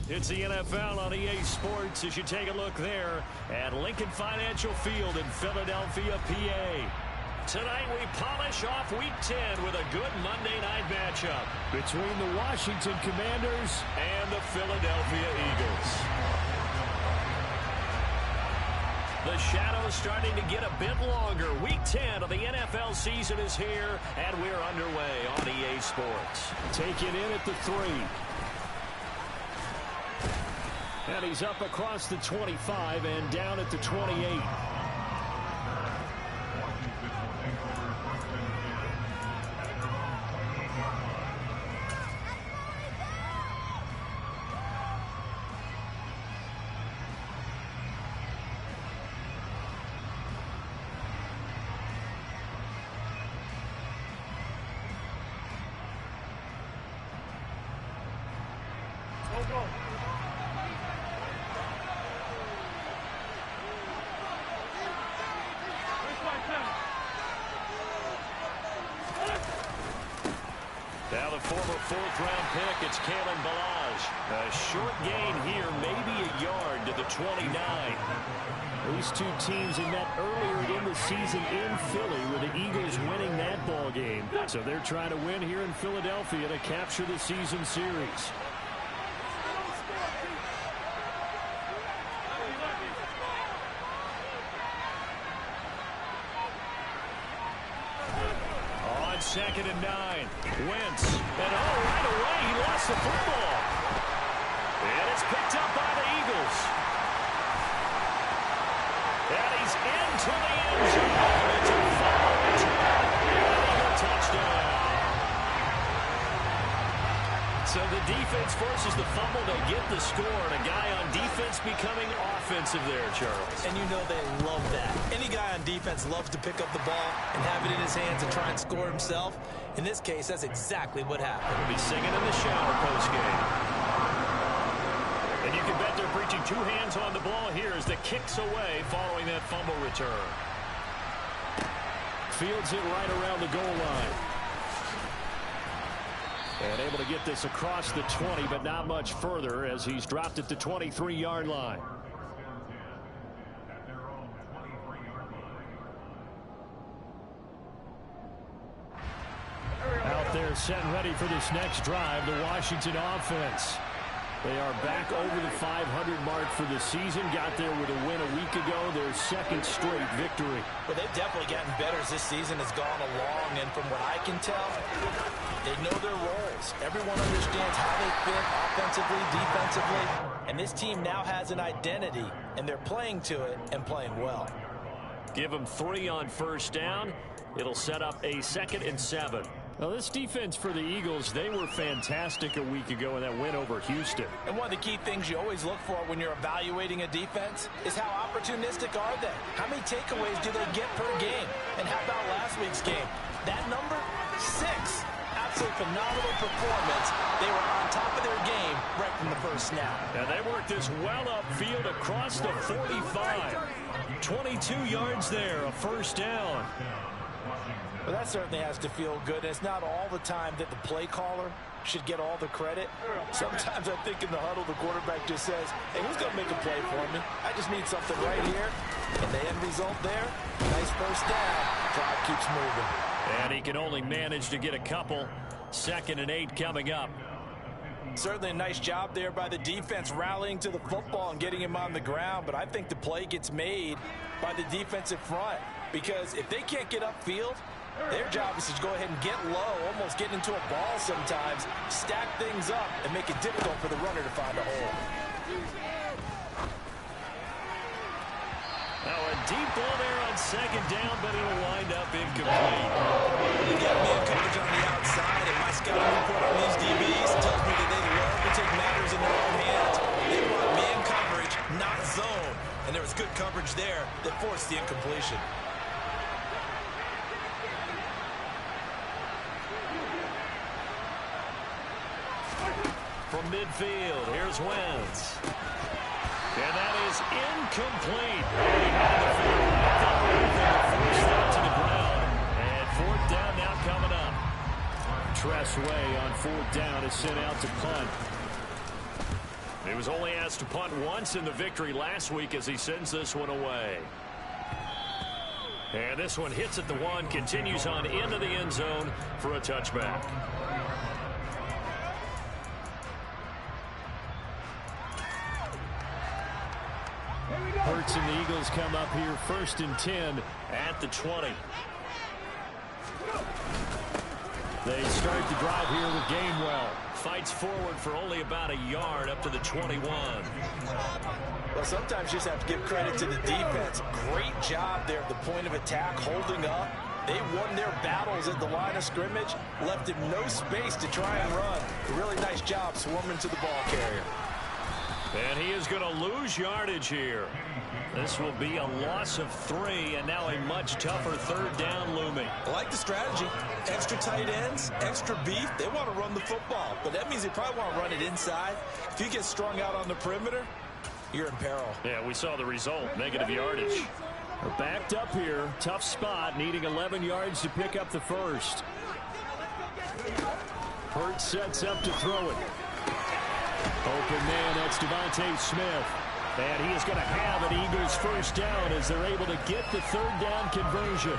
It's the NFL on EA Sports as you take a look there at Lincoln Financial Field in Philadelphia, PA. Tonight we polish off Week 10 with a good Monday night matchup between the Washington Commanders and the Philadelphia Eagles. The shadow's starting to get a bit longer. Week 10 of the NFL season is here, and we're underway on EA Sports. Take it in at the 3. And he's up across the 25 and down at the 28. Now the former fourth-round pick, it's Kalen Ballage. A short gain here, maybe a yard to the 29. These two teams had met earlier in the season in Philly with the Eagles winning that ball game. So they're trying to win here in Philadelphia to capture the season series. Second and 9. Wentz. And right away, he lost the football. And it's picked up by the Eagles. And he's into the end zone. It's a fumble return. And a touchdown. So the defense forces the fumble to get the score. And a guy on defense becoming offensive there, Charles. And you know they love that. Any guy on defense loves to pick up the ball and have it in his hands and try and score himself. In this case, that's exactly what happened. He'll be singing in the shower post-game. And you can bet they're preaching two hands on the ball here as the kicks away following that fumble return. Fields it right around the goal line. And able to get this across the 20, but not much further as he's dropped at the 23-yard line. Out there set and ready for this next drive, the Washington offense. They are back over the 500 mark for the season. Got there with a win a week ago, their second straight victory. Well, they've definitely gotten better as this season has gone along, and from what I can tell, they know their roles. Everyone understands how they fit offensively, defensively, and this team now has an identity, and they're playing to it and playing well. Give them 3 on first down. It'll set up a 2nd and 7. Now, this defense for the Eagles, they were fantastic a week ago in that win over Houston. And one of the key things you always look for when you're evaluating a defense is how opportunistic are they? How many takeaways do they get per game? And how about last week's game? That number, 6. Absolutely phenomenal performance. They were on top of their game right from the first snap. And they worked this well upfield across the 45. 22 yards there, a first down. Well, that certainly has to feel good. And it's not all the time that the play caller should get all the credit. Sometimes I think in the huddle, the quarterback just says, hey, who's going to make a play for me? I just need something right here. And the end result there, nice first down. Drive keeps moving. And he can only manage to get a couple. 2nd and 8 coming up. Certainly a nice job there by the defense rallying to the football and getting him on the ground. But I think the play gets made by the defensive front. Because if they can't get upfield, their job is to go ahead and get low, almost get into a ball sometimes, stack things up, and make it difficult for the runner to find a hole. Now a deep ball there on 2nd down, but it'll wind up incomplete. You got man coverage on the outside, and my scouting report on these DBs tells me that they love to take matters in their own hands. They want man coverage, not zone. And there was good coverage there that forced the incompletion. From midfield, here's Wentz. And that is incomplete. He had the field. Force that to the ground. And 4th down now coming up. Tress Way on 4th down is sent out to punt. He was only asked to punt once in the victory last week as he sends this one away. And this one hits at the 1, continues on into the end zone for a touchback. Hurts and the Eagles come up here 1st and 10 at the 20. They start the drive here with Gainwell. Fights forward for only about a yard up to the 21. Well, sometimes you just have to give credit to the defense. Great job there at the point of attack, holding up. They won their battles at the line of scrimmage, left him no space to try and run. A really nice job swarming to the ball carrier. And he is going to lose yardage here. This will be a loss of 3, and now a much tougher 3rd down looming. I like the strategy. Extra tight ends, extra beef. They want to run the football, but that means they probably want to run it inside. If you get strung out on the perimeter, you're in peril. Yeah, we saw the result, negative yardage. We're backed up here, tough spot, needing 11 yards to pick up the first. Hurts sets up to throw it. Open man, that's Devontae Smith. And he is going to have an Eagles first down as they're able to get the 3rd down conversion.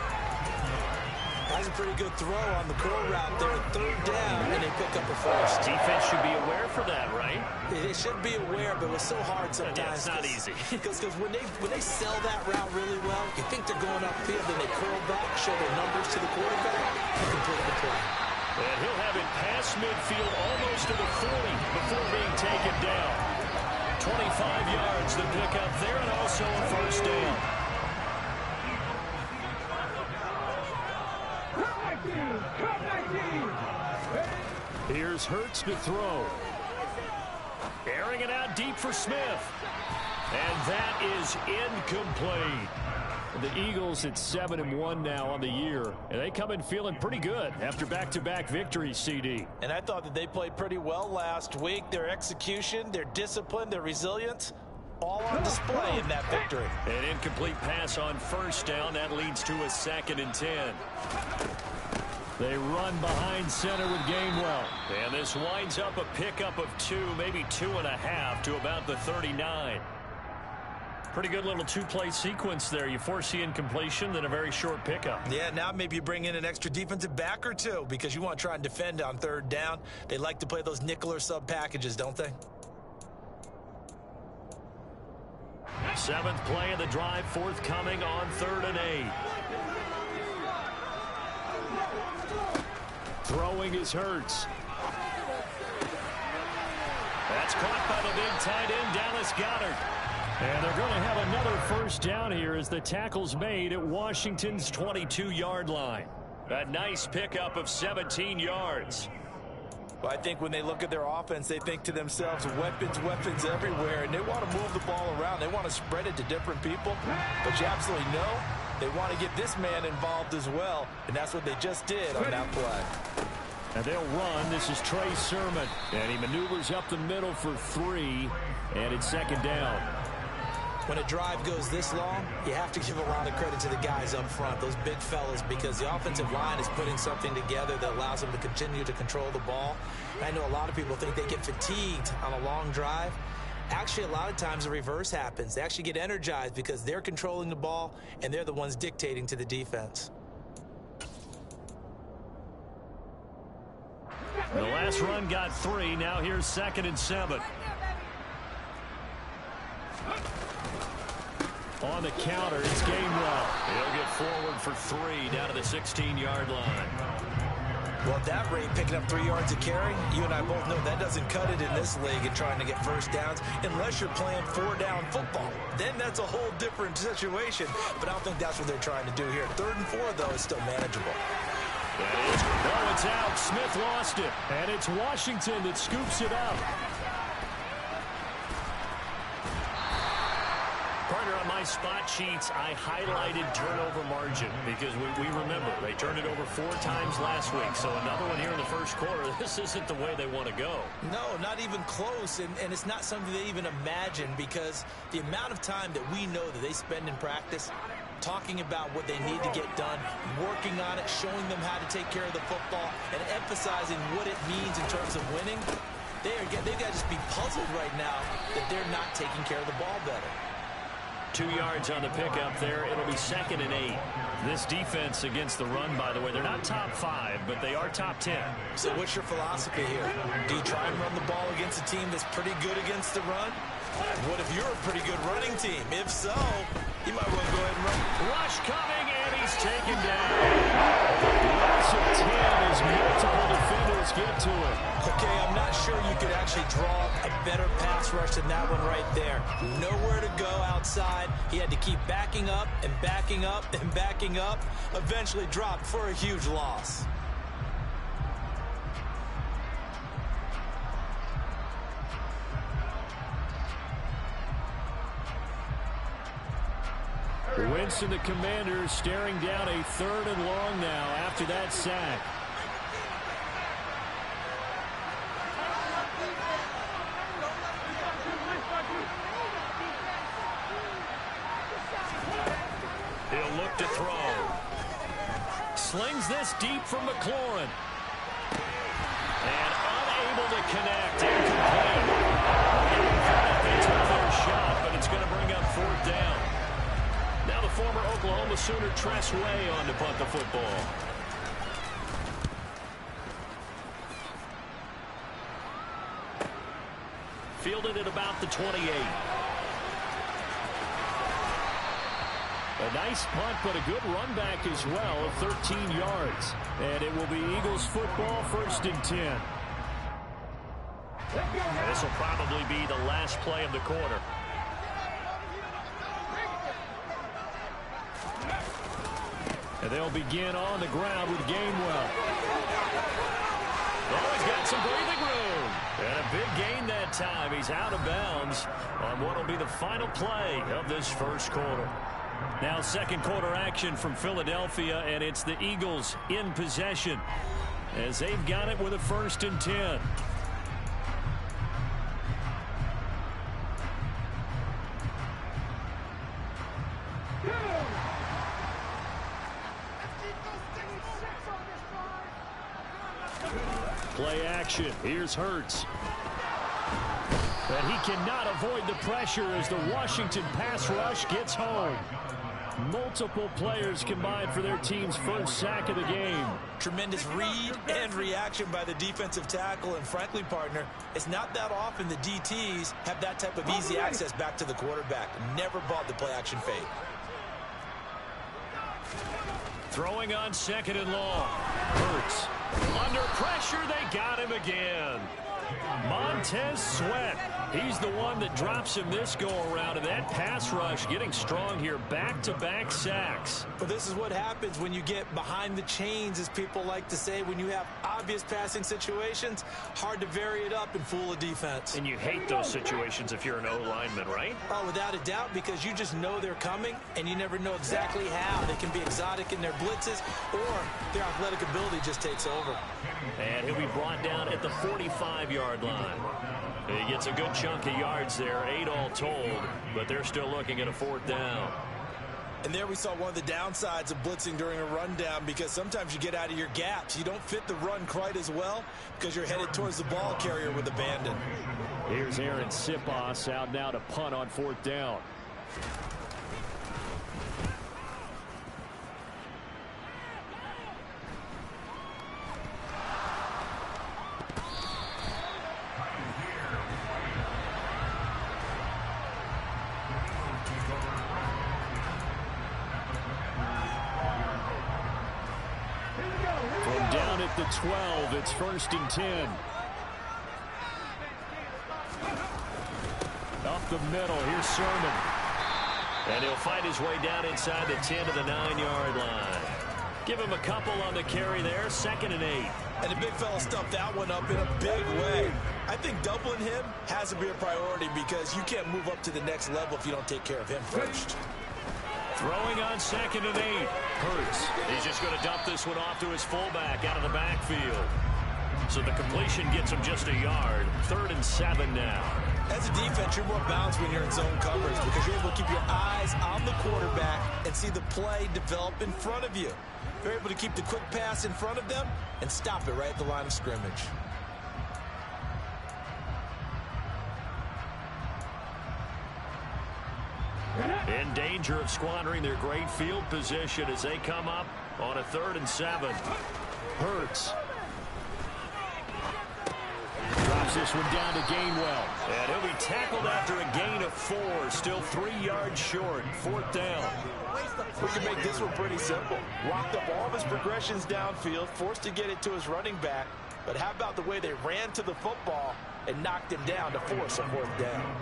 That's a pretty good throw on the curl route there. 3rd down, and they pick up a first. Defense should be aware for that, right? They should be aware, but it's so hard sometimes. Yeah, it's not easy. Because when they sell that route really well, you think they're going upfield, then they curl back, show their numbers to the quarterback, and complete the play. And he'll have it past midfield almost to the 40 before being taken down. 25 yards to pick up there, and also a first down. Here's Hurts to throw. Airing it out deep for Smith. And that is incomplete. The Eagles at 7-1 now on the year, and they come in feeling pretty good after back-to-back victories, CD. And I thought that they played pretty well last week. Their execution, their discipline, their resilience, all on display in that victory. An incomplete pass on 1st down. That leads to a 2nd and 10. They run behind center with Gainwell. And this winds up a pickup of 2, maybe 2.5 to about the 39. Pretty good little 2-play sequence there. You foresee incompletion, then a very short pickup. Yeah, now maybe you bring in an extra defensive back or 2 because you want to try and defend on 3rd down. They like to play those nickel or sub packages, don't they? 7th play of the drive, forthcoming on 3rd and 8. Throwing is Hurts. That's caught by the big tight end, Dallas Goedert. And they're going to have another first down here as the tackle's made at Washington's 22-yard line. A nice pickup of 17 yards. Well, I think when they look at their offense, they think to themselves, weapons, weapons everywhere, and they want to move the ball around. They want to spread it to different people. But you absolutely know they want to get this man involved as well, and that's what they just did on that play. And they'll run. This is Trey Sermon, and he maneuvers up the middle for 3, and it's 2nd down. When a drive goes this long, you have to give a lot of credit to the guys up front, those big fellas, because the offensive line is putting something together that allows them to continue to control the ball. And I know a lot of people think they get fatigued on a long drive. Actually, a lot of times the reverse happens. They actually get energized because they're controlling the ball, and they're the ones dictating to the defense. The last run got 3. Now here's 2nd and 7. On the counter, it's Gainwell. He'll get forward for 3 down to the 16-yard line. Well, at that rate, picking up 3 yards a carry, you and I both know that doesn't cut it in this league and trying to get first downs unless you're playing 4-down football. Then that's a whole different situation. But I don't think that's what they're trying to do here. 3rd and 4, though, is still manageable. Oh, it's out. Smith lost it. And it's Washington that scoops it up. Partner, on my spot sheets, I highlighted turnover margin because we remember they turned it over 4 times last week. So another one here in the first quarter. This isn't the way they want to go. No, not even close. And it's not something they even imagine because the amount of time that we know that they spend in practice talking about what they need to get done, working on it, showing them how to take care of the football, and emphasizing what it means in terms of winning. they've got to just be puzzled right now that they're not taking care of the ball better. 2 yards on the pickup there. It'll be 2nd and 8. This defense against the run, by the way, they're not top 5, but they are top 10. So what's your philosophy here? Do you try and run the ball against a team that's pretty good against the run? What if you're a pretty good running team? If so, you might want to go ahead and run. Rush coming, and he's taken down. Loss of 10 as multiple defenders get to it. Okay, I'm not sure you could actually draw a better pass rush than that one right there. Nowhere to go outside. He had to keep backing up and backing up and backing up. Eventually dropped for a huge loss. Winston, the Commanders, staring down a 3rd and long now after that sack. He'll look to throw. Slings this deep from McLaurin. And unable to connect. Incomplete. They took their shot, but it's going to bring up 4th down. Now the former Oklahoma Sooner Tress Way on to punt the football. Fielded at about the 28. A nice punt, but a good run back as well of 13 yards. And it will be Eagles football, 1st and 10. This will probably be the last play of the quarter. And they'll begin on the ground with Gainwell. Oh, he's got some breathing room. And a big gain that time. He's out of bounds on what will be the final play of this 1st quarter. Now 2nd quarter action from Philadelphia, and it's the Eagles in possession as they've got it with a 1st and 10. Play action. Here's Hurts. But he cannot avoid the pressure as the Washington pass rush gets home. Multiple players combined for their team's 1st sack of the game. Tremendous read and reaction by the defensive tackle. And frankly, partner, it's not that often the DTs have that type of easy access back to the quarterback. Never bought the play action fade. Throwing on 2nd and long. Hurts. Under pressure, they got him again. Montez Sweat. He's the one that drops him this go-around, and that pass rush getting strong here. Back-to-back sacks. But this is what happens when you get behind the chains, as people like to say. When you have obvious passing situations, hard to vary it up and fool a defense. And you hate those situations if you're an O-lineman, right? Oh, without a doubt, because you just know they're coming, and you never know exactly how. They can be exotic in their blitzes, or their athletic ability just takes over. And he'll be brought down at the 45-yard line. He gets a good chunk of yards there, 8 all told, but they're still looking at a 4th down. And there we saw one of the downsides of blitzing during a rundown, because sometimes you get out of your gaps. You don't fit the run quite as well because you're headed towards the ball carrier with abandon. Here's Aaron Siposs out now to punt on 4th down. The 12, it's 1st and 10. Up the middle, here's Sermon. And he'll fight his way down inside the 10 to the 9-yard line. Give him a couple on the carry there, 2nd and 8. And the big fella stuffed that one up in a big way. I think doubling him has to be a priority, because you can't move up to the next level if you don't take care of him first. Throwing on 2nd and 8. Hurts. He's just going to dump this one off to his fullback out of the backfield. So the completion gets him just a yard. 3rd and 7 now. As a defense, you're more balanced when you're in zone coverage, because you're able to keep your eyes on the quarterback and see the play develop in front of you. You're able to keep the quick pass in front of them and stop it right at the line of scrimmage. In danger of squandering their great field position as they come up on a 3rd and 7. Hurts. Drops this one down to Gainwell. And he'll be tackled after a gain of 4. Still 3 yards short. 4th down. We can make this one pretty simple. Locked up all of his progressions downfield, forced to get it to his running back. But how about the way they ran to the football and knocked him down to force a 4th down?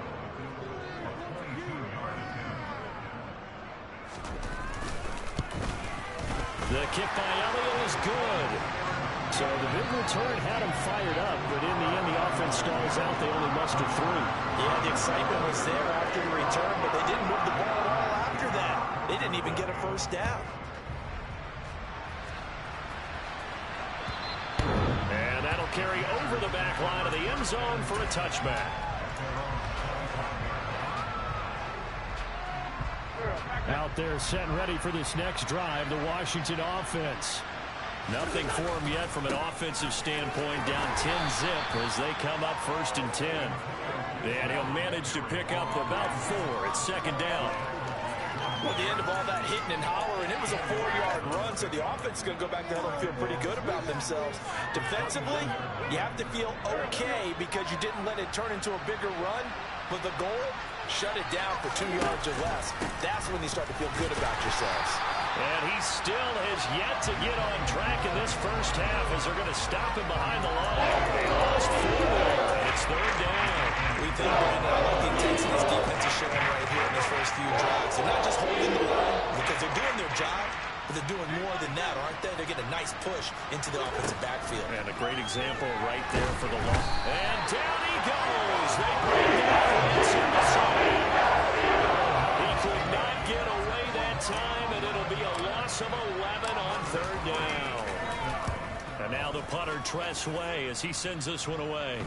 The kick by Elliott is good. So the big return had him fired up, but in the end the offense stalls out. They only muster 3. Yeah, the excitement was there after the return, but they didn't move the ball at all after that. They didn't even get a 1st down. And that'll carry over the back line of the end zone for a touchback. Out there set and ready for this next drive, the Washington offense. Nothing for him yet from an offensive standpoint, down 10-zip as they come up 1st and 10. And he'll manage to pick up about 4 at 2nd down. Well, at the end of all that hitting and hollering, it was a 4-yard run, so the offense is going to go back to hell and feel pretty good about themselves. Defensively, you have to feel okay because you didn't let it turn into a bigger run, but the goal, shut it down for 2 yards or less. That's when you start to feel good about yourselves. And he still has yet to get on track in this first half as they're going to stop him behind the line. They lost 4 there, and it's 3rd down. We think, Brandon, I like the intensity this defense is showing right here in these first few drives. They're not just holding the line because they're doing their job, but they're doing more than that, aren't they? They're getting a nice push into the offensive backfield. And a great example right there for the long. And down he goes. They bring the offense into side. He could not get away that time, and it'll be a loss of 11 on 3rd down. And now the punter, Tress Way, as he sends this one away.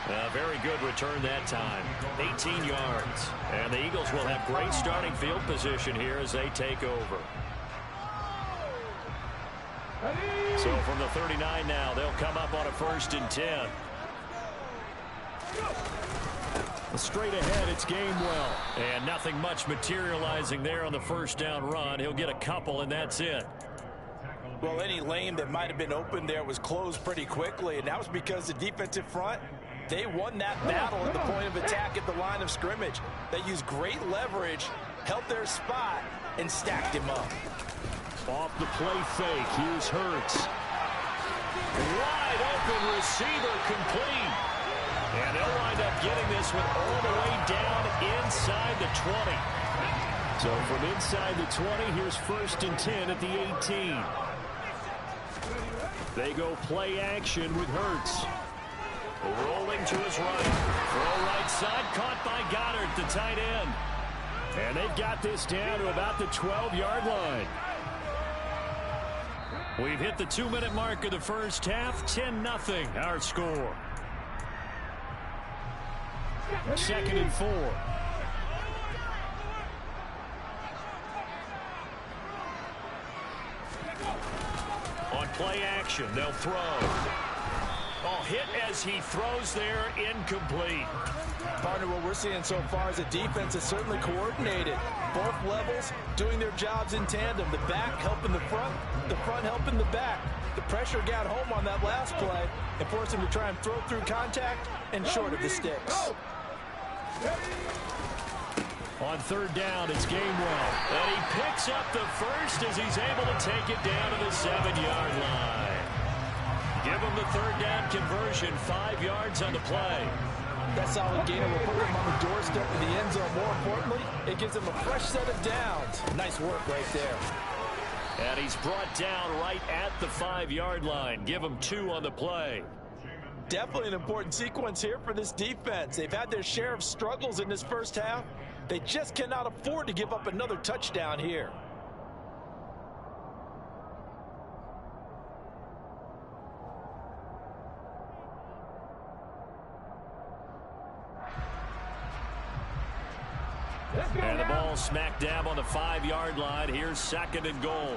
A very good return that time. 18 yards. And the Eagles will have great starting field position here as they take over. So from the 39 now, they'll come up on a 1st and 10. Straight ahead, it's Gainwell. And nothing much materializing there on the 1st down run. He'll get a couple, and that's it. Well, any lane that might have been open there was closed pretty quickly, and that was because the defensive front, they won that battle at the point of attack at the line of scrimmage. They used great leverage, held their spot, and stacked him up. Off the play fake, here's Hurts. Wide open receiver, complete. And they'll wind up getting this one all the way down inside the 20. So from inside the 20, here's 1st and 10 at the 18. They go play action with Hurts. Rolling to his right. Throw right side, caught by Goddard, the tight end. And they've got this down to about the 12-yard line. We've hit the 2-minute mark of the first half. 10-0 our score. 2nd and 4. On play action, they'll throw. Oh, hit as he throws there, incomplete. Partner, what we're seeing so far is a defense is certainly coordinated. Both levels doing their jobs in tandem. The back helping the front helping the back. The pressure got home on that last play and forced him to try and throw through contact and short of the sticks. On 3rd down, it's Gainwell. And he picks up the first as he's able to take it down to the 7-yard line. Give him the 3rd down conversion, 5 yards on the play. That solid gainer will put them on the doorstep of the end zone. More importantly, it gives them a fresh set of downs. Nice work right there. And he's brought down right at the 5-yard line. Give him 2 on the play. Definitely an important sequence here for this defense. They've had their share of struggles in this first half. They just cannot afford to give up another touchdown here. And the ball smack dab on the 5-yard line. Here's 2nd and goal.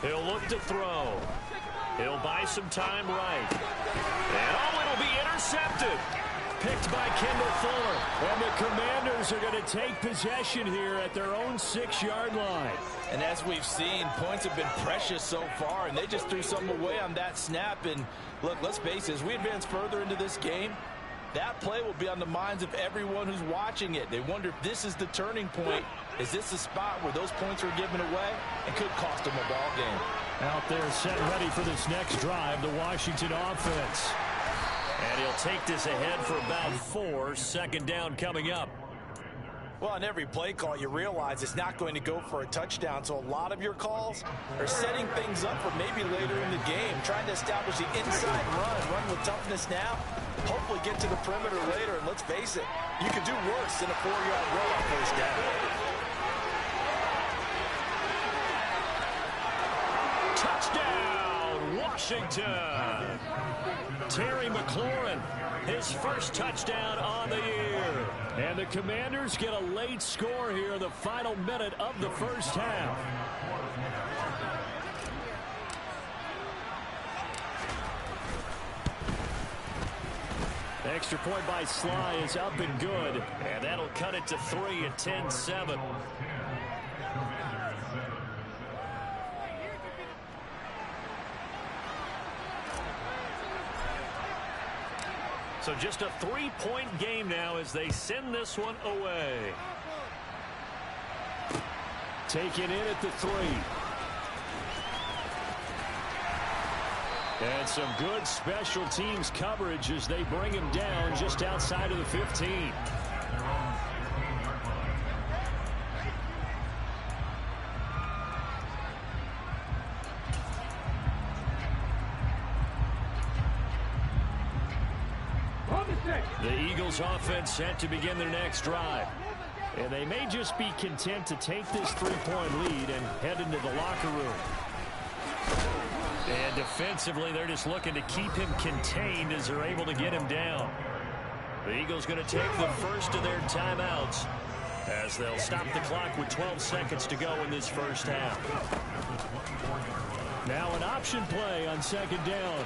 He'll look to throw. He'll buy some time right. And it'll be intercepted. Picked by Kendall Fuller. And the Commanders are going to take possession here at their own 6-yard line. And as we've seen, points have been precious so far, and they just threw something away on that snap. And look, let's face it, as we advance further into this game, that play will be on the minds of everyone who's watching it. They wonder if this is the turning point. Is this the spot where those points are given away and could cost them a ball game? Out there set ready for this next drive, the Washington offense. And he'll take this ahead for about 4. Second down coming up. Well, on every play call, you realize it's not going to go for a touchdown. So a lot of your calls are setting things up for maybe later in the game, trying to establish the inside run with toughness now, hopefully get to the perimeter later. And let's face it, you could do worse than a 4-yard run on first down. Touchdown, Washington. Terry McLaurin, his first touchdown on the year. And the Commanders get a late score here in the final minute of the first half. Extra point by Sly is up and good. And that'll cut it to 3 at 10-7. So just a 3-point game now as they send this one away. Taken in at the 3. And some good special teams coverage as they bring him down just outside of the 15. The Eagles offense set to begin their next drive. And they may just be content to take this 3-point lead and head into the locker room. And defensively, they're just looking to keep him contained as they're able to get him down. The Eagles going to take the first of their timeouts as they'll stop the clock with 12 seconds to go in this first half. Now an option play on second down.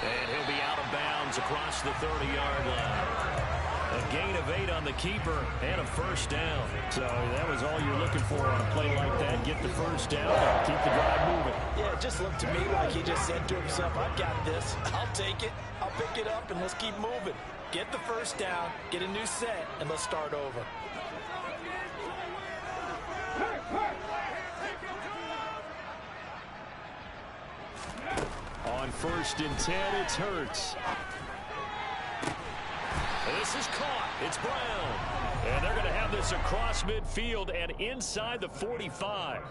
And he'll be out of bounds across the 30-yard line. A gain of 8 on the keeper and a first down. So that was all you're looking for on a play like that. Get the first down and keep the drive moving. Yeah, it just looked to me like he just said to himself, I've got this. I'll take it. I'll pick it up, and let's keep moving. Get the first down, get a new set, and let's start over. On 1st and 10, it's Hurts. This is caught. It's Brown. And they're going to have this across midfield and inside the 45.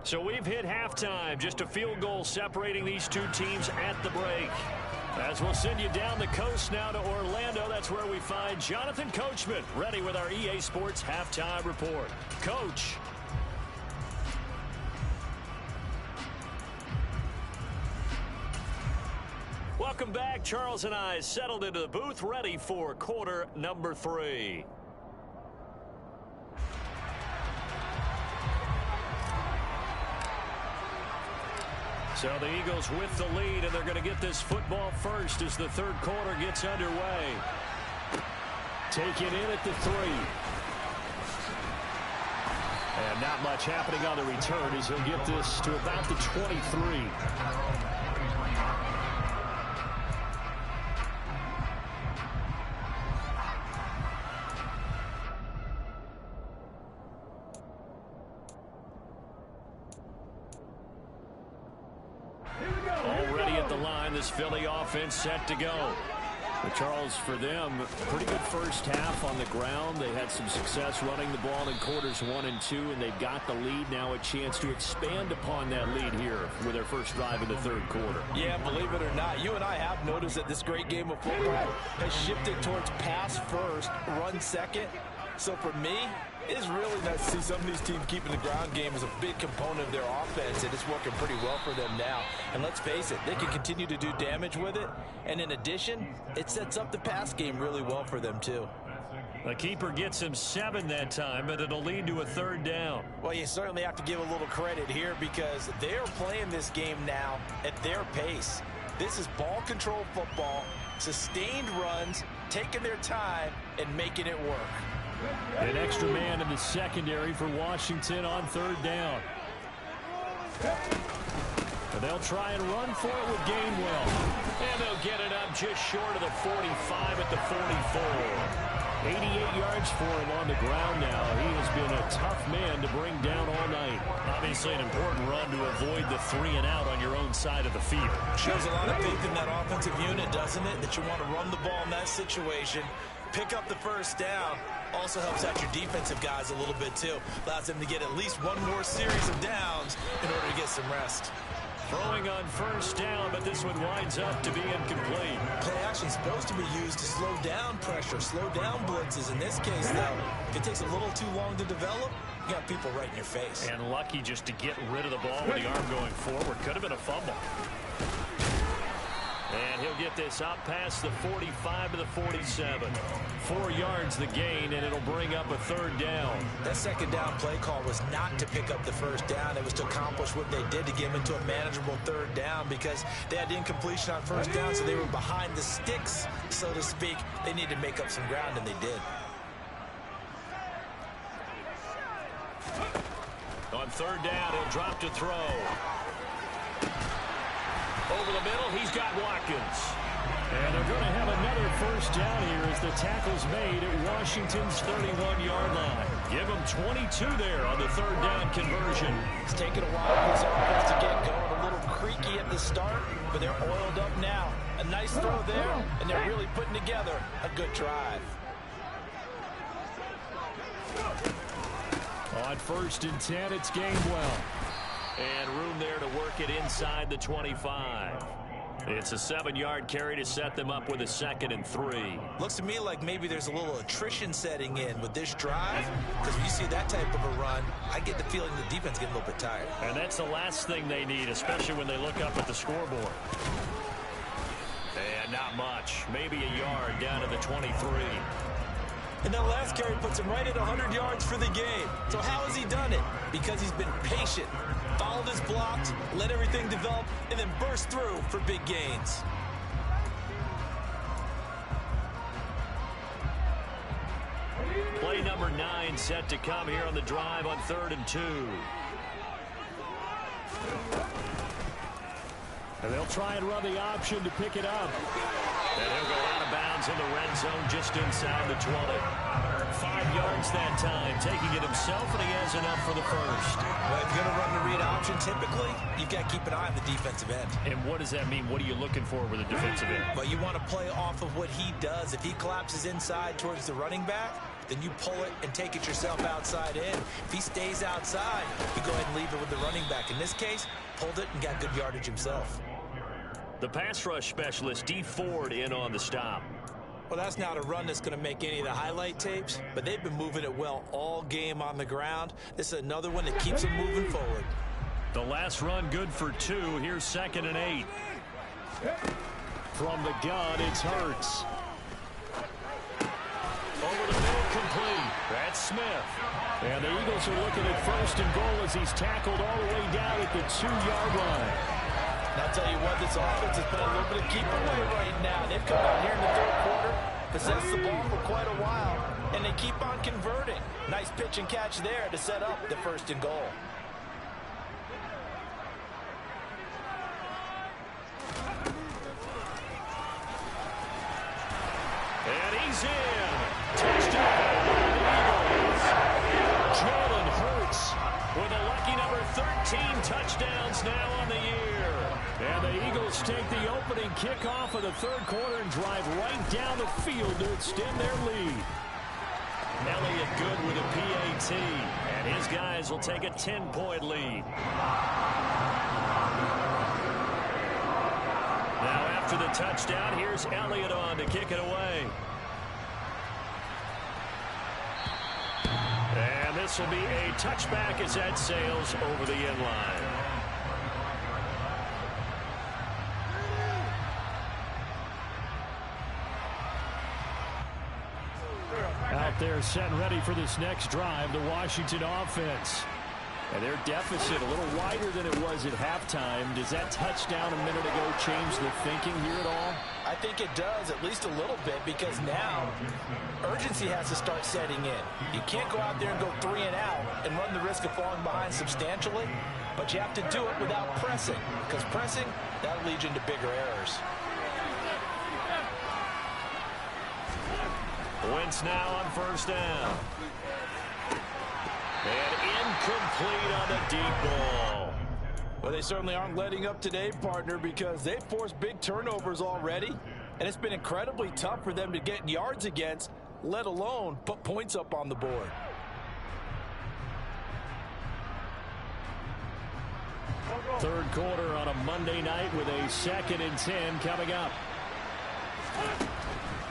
So we've hit halftime. Just a field goal separating these two teams at the break. As we'll send you down the coast now to Orlando, that's where we find Jonathan Coachman, ready with our EA Sports Halftime Report. Coach. Welcome back. Charles and I settled into the booth, ready for quarter number 3. So the Eagles with the lead, and they're going to get this football first as the third quarter gets underway. Taken in at the 3. And not much happening on the return as he'll get this to about the 23. Already at the line, this Philly offense set to go. But Charles, for them, pretty good first half on the ground. They had some success running the ball in quarters 1 and 2, and they've got the lead. Now a chance to expand upon that lead here with their first drive in the third quarter. Yeah, believe it or not, you and I have noticed that this great game of football has shifted towards pass first, run second. So for me, it's really nice to see some of these teams keeping the ground game as a big component of their offense, and it's working pretty well for them now. And let's face it, they can continue to do damage with it. And in addition, it sets up the pass game really well for them too. The keeper gets him 7 that time, but it'll lead to a 3rd down. Well, you certainly have to give a little credit here because they're playing this game now at their pace. This is ball control football, sustained runs, taking their time, and making it work. An extra man in the secondary for Washington on 3rd down. And they'll try and run for it with Gainwell. And they'll get it up just short of the 45 at the 44. 88 yards for him on the ground now. He has been a tough man to bring down all night. Obviously an important run to avoid the 3-and-out on your own side of the field. Shows a lot of faith in that offensive unit, doesn't it? That you want to run the ball in that situation. Pick up the 1st down. Also helps out your defensive guys a little bit, too. Allows them to get at least one more series of downs in order to get some rest. Throwing on 1st down, but this one winds up to be incomplete. Play action is supposed to be used to slow down pressure, slow down blitzes. In this case, though, if it takes a little too long to develop, you got people right in your face. And lucky just to get rid of the ball with the arm going forward. Could have been a fumble. And he'll get this up past the 45 to the 47. 4 yards the gain, and it'll bring up a 3rd down. That 2nd down play call was not to pick up the 1st down. It was to accomplish what they did to get them into a manageable 3rd down because they had incompletion on 1st down, so they were behind the sticks, so to speak. They needed to make up some ground, and they did. On 3rd down, he'll drop to throw. Over the middle, he's got Watkins. And they're going to have another 1st down here as the tackle's made at Washington's 31-yard line. Give them 22 there on the 3rd down conversion. It's taken a while for this offense to get going. A little creaky at the start, but they're oiled up now. A nice throw there, and they're really putting together a good drive. On 1st and 10, it's Gainwell. And room there to work it inside the 25. It's a 7-yard carry to set them up with a 2nd and 3. Looks to me like maybe there's a little attrition setting in with this drive. Because when you see that type of a run, I get the feeling the defense getting a little bit tired. And that's the last thing they need, especially when they look up at the scoreboard. And not much. Maybe a yard down to the 23. And that last carry puts him right at 100 yards for the game. So how has he done it? Because he's been patient, followed his blocks, let everything develop, and then burst through for big gains. Play number 9 set to come here on the drive on 3rd and 2. And they'll try and run the option to pick it up. And he'll go out of bounds in the red zone just inside the 20. 5 yards that time, taking it himself, and he has enough for the 1st. Well, if you're going to run the read option, typically, you've got to keep an eye on the defensive end. And what does that mean? What are you looking for with a defensive end? Well, you want to play off of what he does. If he collapses inside towards the running back, then you pull it and take it yourself outside in. If he stays outside, you go ahead and leave it with the running back. In this case, pulled it and got good yardage himself. The pass rush specialist, D. Ford, in on the stop. Well, that's not a run that's going to make any of the highlight tapes, but they've been moving it well all game on the ground. This is another one that keeps them moving forward. The last run good for 2. Here's 2nd and 8. From the gun, it's Hurts. Over the middle, complete. That's Smith. And the Eagles are looking at 1st and goal as he's tackled all the way down at the 2-yard line. And I'll tell you what, this offense has been a little bit of keep away right now. They've come out here in the 3rd quarter, possessed the ball for quite a while, and they keep on converting. Nice pitch and catch there to set up the 1st and goal. And he's in. Touchdown, Eagles. Jalen Hurts with a lucky number 13 touchdowns now on the year. And the Eagles take the opening kickoff of the 3rd quarter and drive right down the field to extend their lead. Elliott good with a PAT, and his guys will take a 10-point lead. Now after the touchdown, here's Elliott on to kick it away. And this will be a touchback as that sails over the end line. Out there set and ready for this next drive, the Washington offense. And their deficit a little wider than it was at halftime. Does that touchdown a minute ago change the thinking here at all? I think it does, at least a little bit, because now urgency has to start setting in. You can't go out there and go 3 and out and run the risk of falling behind substantially, but you have to do it without pressing, because pressing, that'll lead you into bigger errors. Wentz now on first down. And incomplete on the deep ball. Well, they certainly aren't letting up today, partner, because they've forced big turnovers already, and it's been incredibly tough for them to get yards against, let alone put points up on the board. Third quarter on a Monday night with a 2nd and 10 coming up.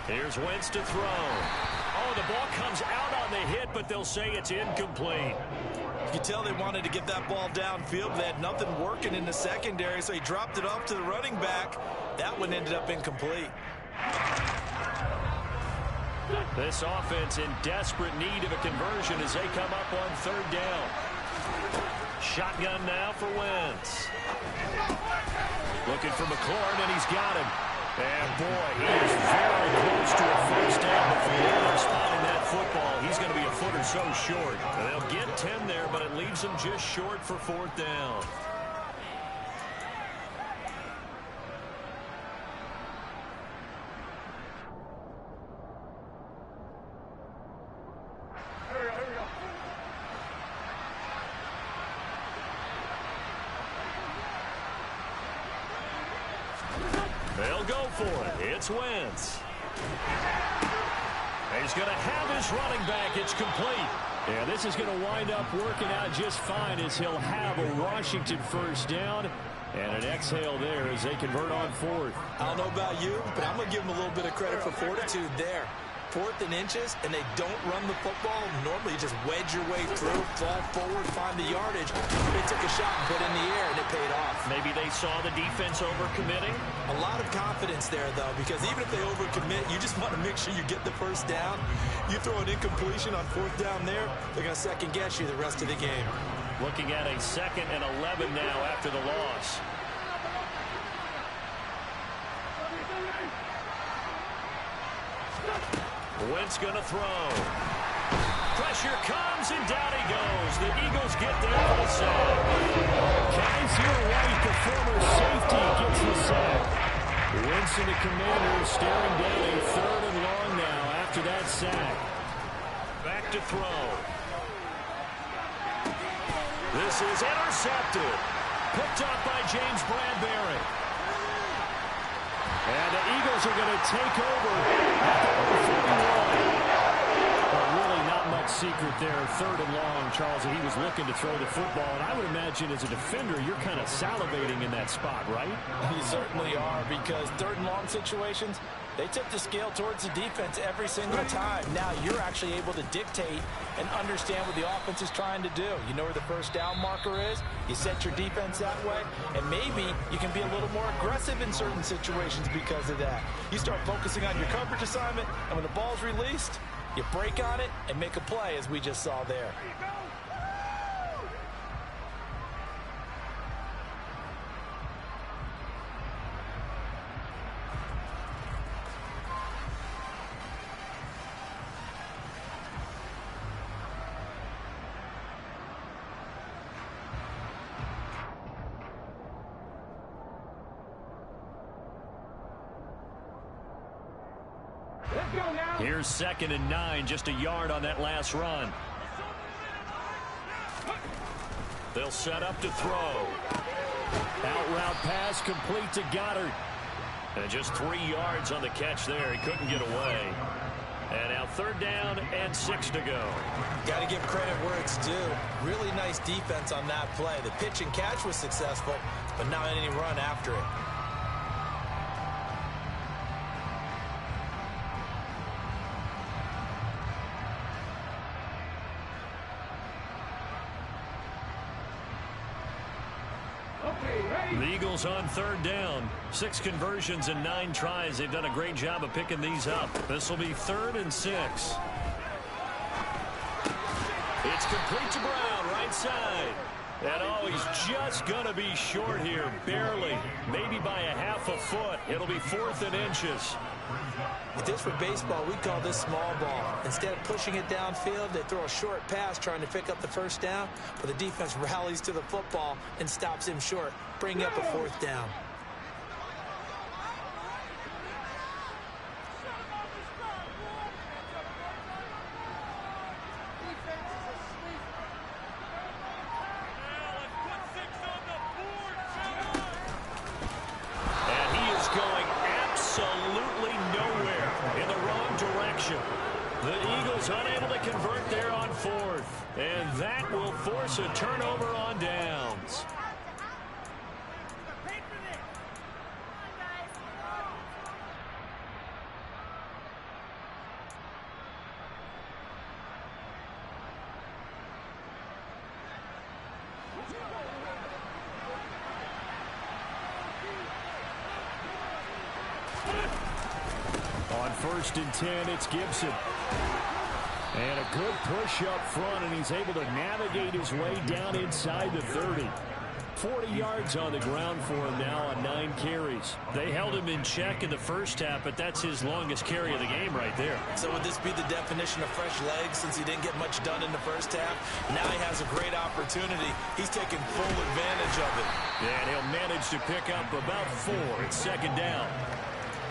Here's Wentz to throw. Oh, the ball comes out on the hit, but they'll say it's incomplete. You can tell they wanted to get that ball downfield, but they had nothing working in the secondary, so he dropped it off to the running back. That one ended up incomplete. This offense in desperate need of a conversion as they come up on 3rd down. Shotgun now for Wentz. Looking for McLaurin, and he's got him. And, boy, he is very close to a first down, but from where they're spotting that football, he's going to be a foot or so short. And they'll get 10 there, but it leaves them just short for 4th down. They'll go for it. It's Wentz. He's going to have his running back. It's complete. Yeah, this is going to wind up working out just fine as he'll have a Washington first down. And an exhale there as they convert on 4th. I don't know about you, but I'm going to give them a little bit of credit for fortitude there. 4th and inches, and they don't run the football. Normally, you just wedge your way through, fall forward, find the yardage. They took a shot and put it in the air, and it paid off. Maybe they saw the defense overcommitting. A lot of confidence there, though, because even if they overcommit, you just want to make sure you get the first down. You throw an incompletion on 4th down there, they're going to second-guess you the rest of the game. Looking at a 2nd and 11 now after the loss. Wentz going to throw. Pressure comes, and down he goes. The Eagles get there for the sack. Kaiser White, the former safety, gets the sack. Wentz and the Commanders staring down a 3rd and long now after that sack. Back to throw. This is intercepted. Picked up by James Bradbury. And the Eagles are going to take over at the 41. Really not much secret there. 3rd and long, Charles. He was looking to throw the football. And I would imagine as a defender, you're kind of salivating in that spot, right? You certainly are, because 3rd and long situations, they tip the scale towards the defense every single time. Now you're actually able to dictate and understand what the offense is trying to do. You know where the first down marker is. You set your defense that way, and maybe you can be a little more aggressive in certain situations because of that. You start focusing on your coverage assignment, and when the ball's released, you break on it and make a play, as we just saw there. Here's 2nd and 9, just a yard on that last run. They'll set up to throw. Out route pass complete to Goddard. And just 3 yards on the catch there. He couldn't get away. And now 3rd down and 6 to go. Got to give credit where it's due. Really nice defense on that play. The pitch and catch was successful, but not any run after it. The Eagles on 3rd down. 6 conversions and 9 tries. They've done a great job of picking these up. This will be 3rd and 6. It's complete to Brown, right side. And oh, he's just going to be short here, barely. Maybe by a half a foot. It'll be 4th and inches. If this were baseball, we'd call this small ball. Instead of pushing it downfield, they throw a short pass trying to pick up the first down, but the defense rallies to the football and stops him short, bringing up a 4th down. The Eagles unable to convert there on 4th. And that will force a turnover on downs. On 1st and 10, it's Gibson. And a good push up front, and he's able to navigate his way down inside the 30. 40 yards on the ground for him now on 9 carries. They held him in check in the first half, but that's his longest carry of the game right there. So would this be the definition of fresh legs since he didn't get much done in the first half? Now he has a great opportunity. He's taking full advantage of it. And he'll manage to pick up about 4. It's 2nd down.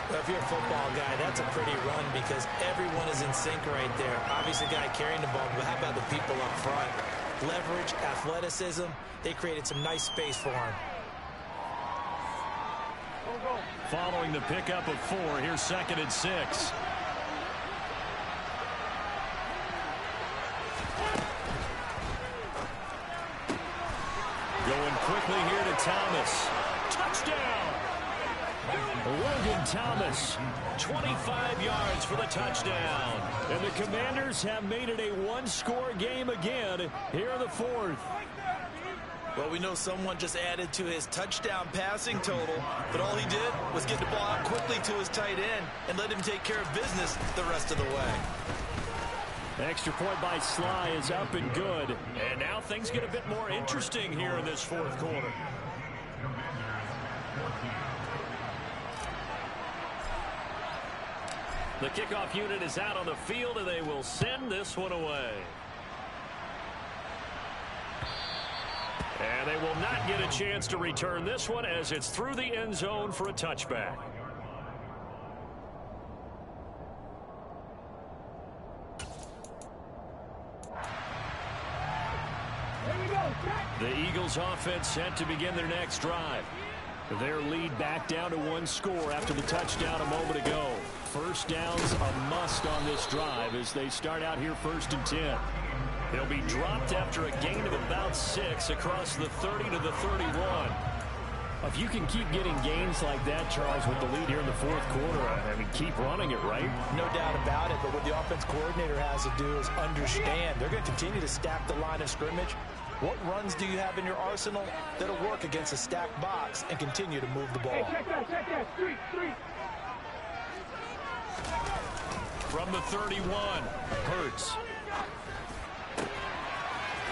Well, if you're a football guy, that's a pretty run because everyone is in sync right there. Obviously, the guy carrying the ball, but how about the people up front? Leverage, athleticism, they created some nice space for him. Following the pickup of 4, here's 2nd and 6. Going quickly here to Thomas. Touchdown! Logan Thomas, 25 yards for the touchdown. And the Commanders have made it a one-score game again here in the 4th. Well, we know someone just added to his touchdown passing total, but all he did was get the ball out quickly to his tight end and let him take care of business the rest of the way. Extra point by Sly is up and good. And now things get a bit more interesting here in this 4th quarter. The kickoff unit is out on the field, and they will send this one away. And they will not get a chance to return this one as it's through the end zone for a touchback. The Eagles offense set to begin their next drive. Their lead back down to 1 score after the touchdown a moment ago. First down's a must on this drive as they start out here 1st and 10. They'll be dropped after a gain of about 6 across the 30 to the 31. If you can keep getting gains like that, Charles, with the lead here in the 4th quarter, I mean, keep running it, right? No doubt about it, but what the offense coordinator has to do is understand. They're going to continue to stack the line of scrimmage. What runs do you have in your arsenal that'll work against a stacked box and continue to move the ball? Hey, check that. Street. From the 31, Hurts.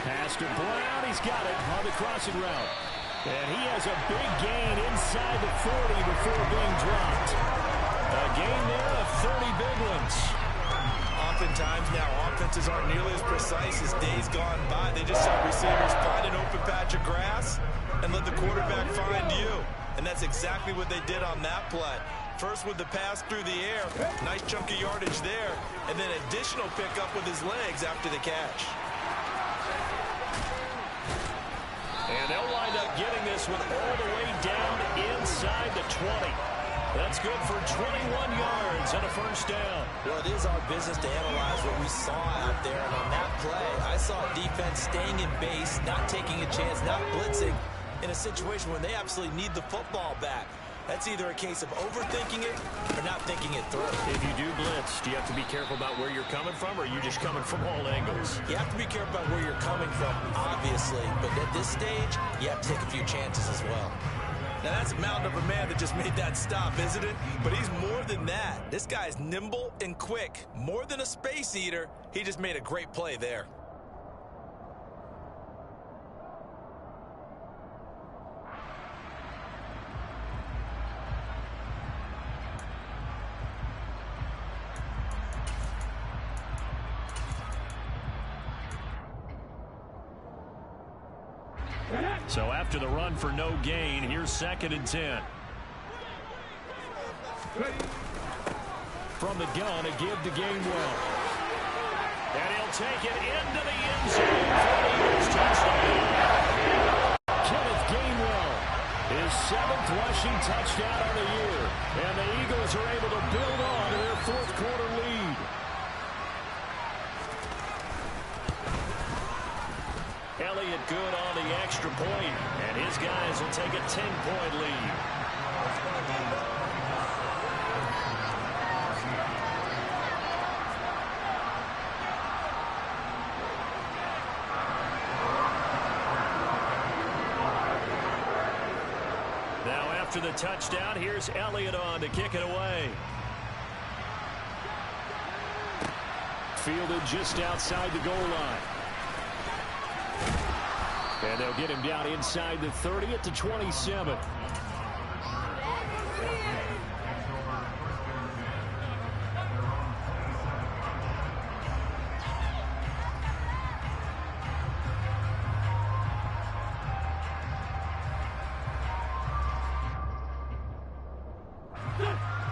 Pass to Brown. He's got it on the crossing route. And he has a big gain inside the 40 before being dropped. A gain there of 30 big ones. Oftentimes now, offenses aren't nearly as precise as days gone by. They just have receivers find an open patch of grass and let the quarterback find you. And that's exactly what they did on that play. First with the pass through the air, nice chunk of yardage there, and then additional pickup with his legs after the catch. And they'll wind up getting this one all the way down inside the 20. That's good for 21 yards and a first down. Well, it is our business to analyze what we saw out there. And on that play, I saw defense staying in base, not taking a chance, not blitzing in a situation where they absolutely need the football back. That's either a case of overthinking it or not thinking it through. If you do blitz, do you have to be careful about where you're coming from, or are you just coming from all angles? You have to be careful about where you're coming from, obviously. But at this stage, you have to take a few chances as well. Now, that's a mountain of a man that just made that stop, isn't it? But he's more than that. This guy's nimble and quick. More than a space eater, he just made a great play there. So after the run for no gain, here's 2nd and 10. From the gun, a give to Gainwell. And he'll take it into the end zone for the Eagles touchdown. Kenneth Gainwell, his 7th rushing touchdown on the year. And the Eagles are able to build on to their 4th quarter lead. Elliott good on the extra point, and his guys will take a 10-point lead. Now after the touchdown, here's Elliott on to kick it away. Fielded just outside the goal line. And they'll get him down inside the 30 at the 27.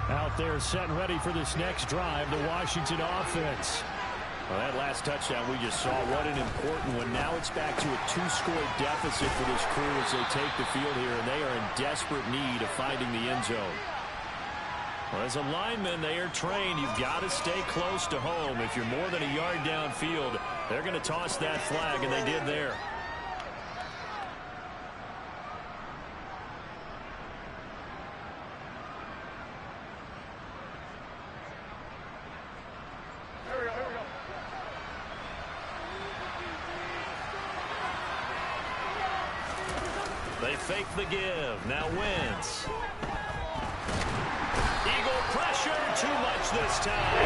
Out there set and ready for this next drive, the Washington offense. Well, that last touchdown we just saw, what an important one. Now it's back to a 2-score deficit for this crew as they take the field here, and they are in desperate need of finding the end zone. Well, as a lineman, they are trained. You've got to stay close to home. If you're more than a yard downfield, they're going to toss that flag, and they did there. They fake the give. Now Wentz. Eagle pressure. Too much this time.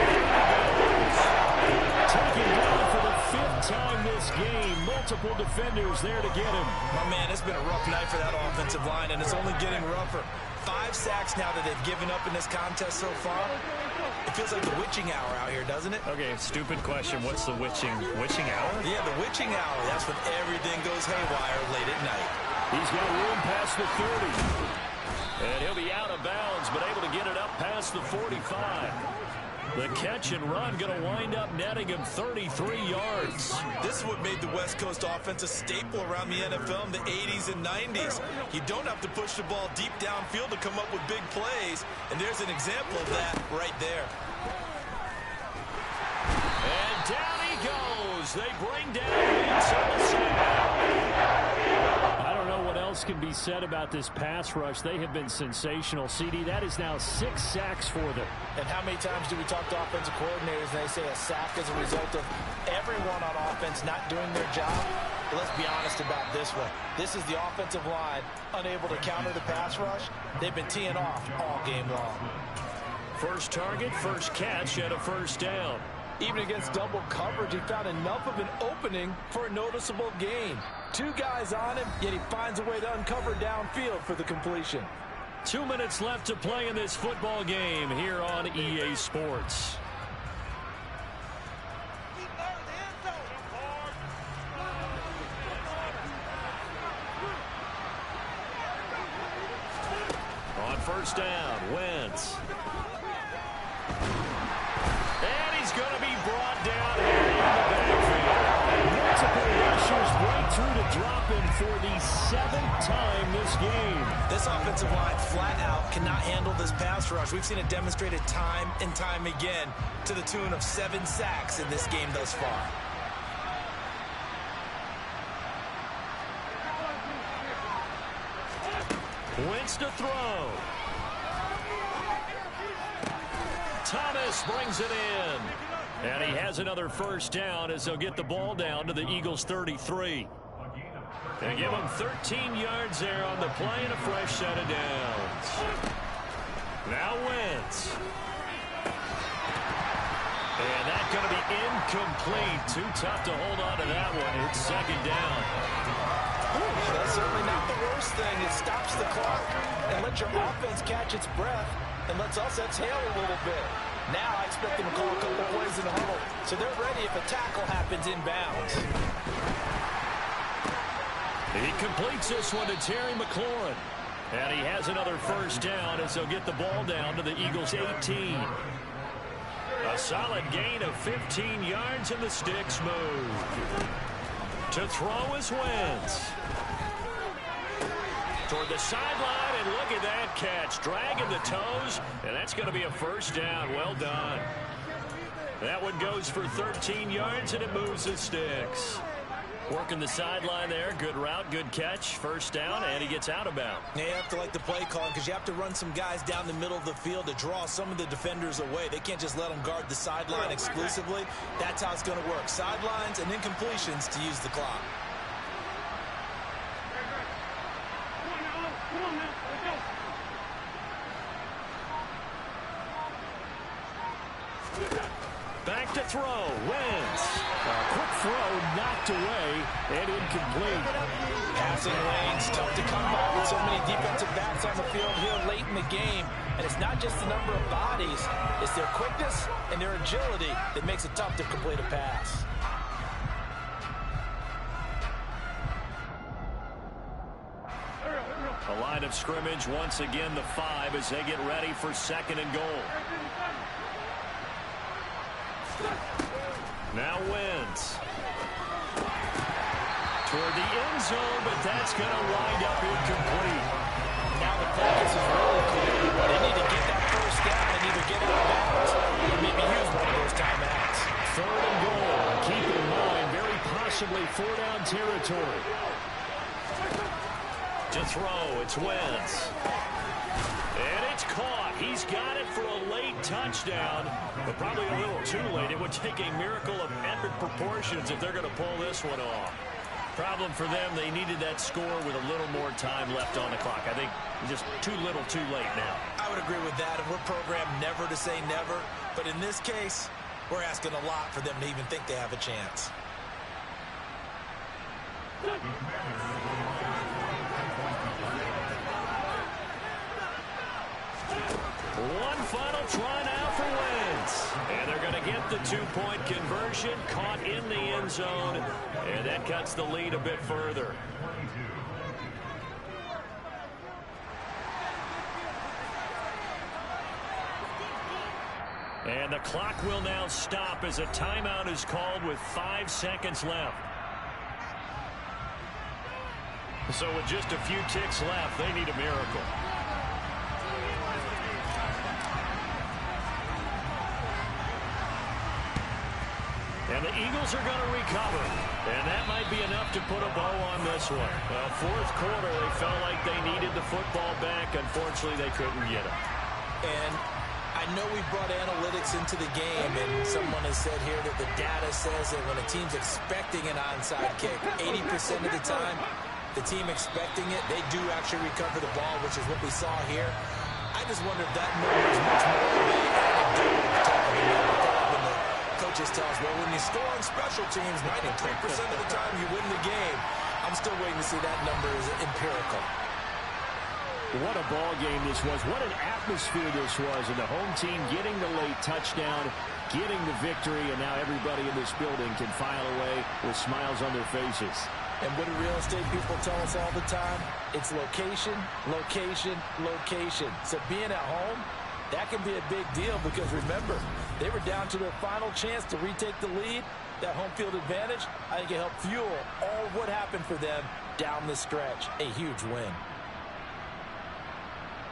Taken down for the 5th time this game. Multiple defenders there to get him. Oh, man, it's been a rough night for that offensive line, and it's only getting rougher. 5 sacks now that they've given up in this contest so far. It feels like the witching hour out here, doesn't it? Okay, stupid question. What's the witching hour? Yeah, the witching hour. That's when everything goes haywire late at night. He's got room past the 30. And he'll be out of bounds, but able to get it up past the 45. The catch and run going to wind up netting him 33 yards. This is what made the West Coast offense a staple around the NFL in the 80s and 90s. You don't have to push the ball deep downfield to come up with big plays, and there's an example of that right there. And down he goes. They bring down Wentz on the snap. I don't know what else can be said about this pass rush. They have been sensational. CD, that is now 6 sacks for them. And how many times do we talk to offensive coordinators and they say a sack is a result of everyone on offense not doing their job? But let's be honest about this one. This is the offensive line unable to counter the pass rush. They've been teeing off all game long. First target, first catch, and a first down. Even against double coverage, he found enough of an opening for a noticeable gain. 2 guys on him, yet he finds a way to uncover downfield for the completion. 2 minutes left to play in this football game here on EA Sports. On first down, Wentz. And he's going to be brought down here in the backfield. Multiple rushers break through to drop him for the 7th time this game. This offensive line flat out cannot handle this pass rush. We've seen it demonstrated time and time again to the tune of 7 sacks in this game thus far. Wentz to throw. Thomas brings it in. And he has another first down as they'll get the ball down to the Eagles' 33. They give him 13 yards there on the play and a fresh set of downs. Now Wentz. And that's going to be incomplete. Too tough to hold on to that one. It's 2nd down. Ooh, that's certainly not the worst thing. It stops the clock and lets your offense catch its breath and lets us exhale a little bit. Now I expect them to call a couple plays in the huddle, so they're ready if a tackle happens inbounds. He completes this one to Terry McLaurin. And he has another first down as they'll get the ball down to the Eagles' 18. A solid gain of 15 yards, and the sticks move. To throw is Wentz. Toward the sideline, and look at that catch. Dragging the toes, and that's going to be a first down. Well done. That one goes for 13 yards, and it moves the sticks. Working the sideline there. Good route, good catch. First down, and he gets out of bounds. Yeah, you have to like the play calling because you have to run some guys down the middle of the field to draw some of the defenders away. They can't just let them guard the sideline exclusively. That's how it's going to work. Sidelines and incompletions to use the clock. Back to throw. Wentz. A quick throw knocked away and incomplete. Passing lanes tough to come by with so many defensive backs on the field here late in the game. And it's not just the number of bodies. It's their quickness and their agility that makes it tough to complete a pass. A line of scrimmage once again, the 5 as they get ready for second and goal. Now Wentz. Toward the end zone, but that's going to wind up incomplete. Now the focus is really clear. They need to get that first down and either get out of bounds or maybe use one of those timeouts. Third and goal. Keep in mind, very possibly 4-down territory. To throw, it's Wentz. And it's caught. He's got it for a late touchdown, but probably a little too late. It would take a miracle of epic proportions if they're going to pull this one off. Problem for them, they needed that score with a little more time left on the clock. I think just too little too late now. I would agree with that, and we're programmed never to say never. But in this case, we're asking a lot for them to even think they have a chance. One final try now for Wentz. And they're going to get the 2-point conversion, caught in the end zone, and that cuts the lead a bit further. And the clock will now stop as a timeout is called with 5 seconds left. So with just a few ticks left, they need a miracle. And the Eagles are going to recover. And that might be enough to put a bow on this one. Fourth quarter, they felt like they needed the football back. Unfortunately, they couldn't get it. And I know we brought analytics into the game, and someone has said here that the data says that when a team's expecting an onside kick, 80% of the time, the team expecting it, they do actually recover the ball, which is what we saw here. I just wonder if that number is much more of an anecdotal type of a number. When the coaches tell us, well, when you score on special teams, 93% of the time you win the game. I'm still waiting to see that number is empirical. What a ball game this was. What an atmosphere this was. And the home team getting the late touchdown, getting the victory, and now everybody in this building can file away with smiles on their faces. And what do real estate people tell us all the time? It's location, location, location. So being at home, that can be a big deal because remember, they were down to their final chance to retake the lead. That home field advantage, I think it helped fuel all what happened for them down the stretch. A huge win.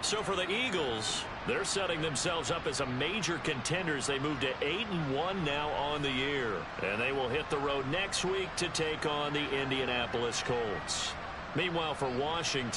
So for the Eagles, they're setting themselves up as a major contenders. They move to 8-1 now on the year. And they will hit the road next week to take on the Indianapolis Colts. Meanwhile, for Washington,